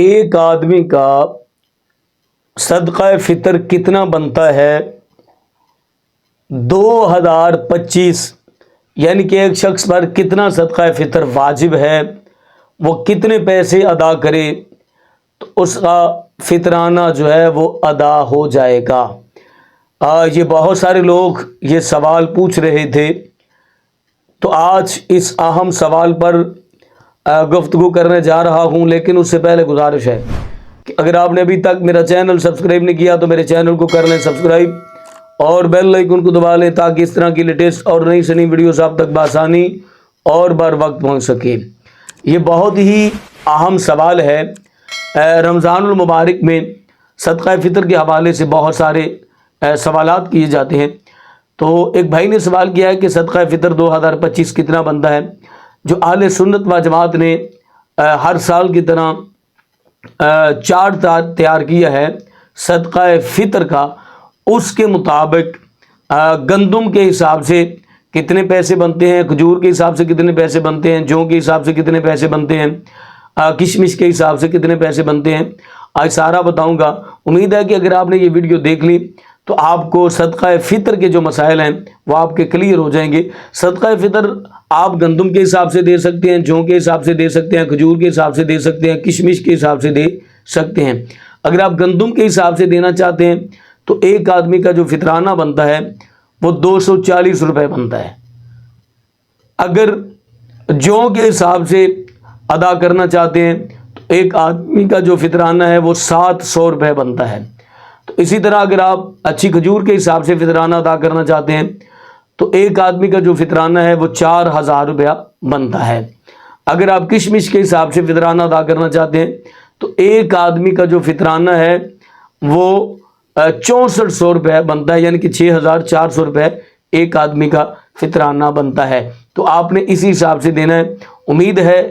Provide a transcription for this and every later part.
ایک آدمی کا صدقہ فطر کتنا بنتا ہے؟ 2025، یعنی کہ ایک شخص پر کتنا صدقہ فطر واجب ہے، وہ کتنے پیسے ادا کرے تو اس کا فطرانہ جو ہے وہ ادا ہو جائے گا۔ یہ بہت سارے لوگ یہ سوال پوچھ رہے تھے، تو آج اس اہم سوال پر گفتگو کرنے جا رہا ہوں، لیکن اس سے پہلے گزارش ہے کہ اگر آپ نے ابھی تک میرا چینل سبسکرائب نہیں کیا تو میرے چینل کو کر لیں سبسکرائب اور بیل آئیکن کو دبا لیں تاکہ اس طرح کی لیٹسٹ اور نئی سے نئی ویڈیوز آپ تک بآسانی اور بر وقت پہنچ سکے۔ یہ بہت ہی اہم سوال ہے۔ رمضان المبارک میں صدقہ فطر کے حوالے سے بہت سارے سوالات کیے جاتے ہیں، تو ایک بھائی نے سوال کیا ہے کہ صدقہ فطر 2025 کتنا بنتا ہے؟ جو اہل سنت و جماعت نے ہر سال کی طرح چارٹ تیار کیا ہے صدقہ فطر کا، اس کے مطابق گندم کے حساب سے کتنے پیسے بنتے ہیں، کھجور کے حساب سے کتنے پیسے بنتے ہیں، جو کے حساب سے کتنے پیسے بنتے ہیں، کشمش کے حساب سے کتنے پیسے بنتے ہیں، آج سارا بتاؤں گا۔ امید ہے کہ اگر آپ نے یہ ویڈیو دیکھ لی تو آپ کو صدقہ فطر کے جو مسائل ہیں وہ آپ کے کلیئر ہو جائیں گے۔ صدقہ فطر آپ گندم کے حساب سے دے سکتے ہیں، جو کے حساب سے دے سکتے ہیں، کھجور کے حساب سے دے سکتے ہیں، کشمش کے حساب سے دے سکتے ہیں۔ اگر آپ گندم کے حساب سے دینا چاہتے ہیں تو ایک آدمی کا جو فطرانہ بنتا ہے وہ 240 روپے بنتا ہے۔ اگر جو کے حساب سے ادا کرنا چاہتے ہیں تو ایک آدمی کا جو فطرانہ ہے وہ 700 روپے بنتا ہے۔ تو اسی طرح اگر آپ اچھی کھجور کے حساب سے فطرانہ ادا کرنا چاہتے ہیں تو ایک آدمی کا جو فطرانہ ہے وہ 4000 روپیہ بنتا ہے۔ اگر آپ کشمش کے حساب سے فطرانہ ادا کرنا چاہتے ہیں تو ایک آدمی کا جو فطرانہ ہے وہ 6400 روپے بنتا ہے، یعنی کہ 6400 روپے ایک آدمی کا فطرانہ بنتا ہے۔ تو آپ نے اسی حساب سے دینا ہے۔ امید ہے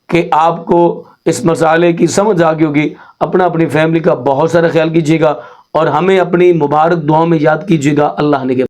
کہ آپ کو اس مسئلے کی سمجھ آ گئی ہوگی۔ اپنی فیملی کا بہت سارا خیال کیجیے گا اور ہمیں اپنی مبارک دعاؤں میں یاد کیجیے گا۔ اللہ نے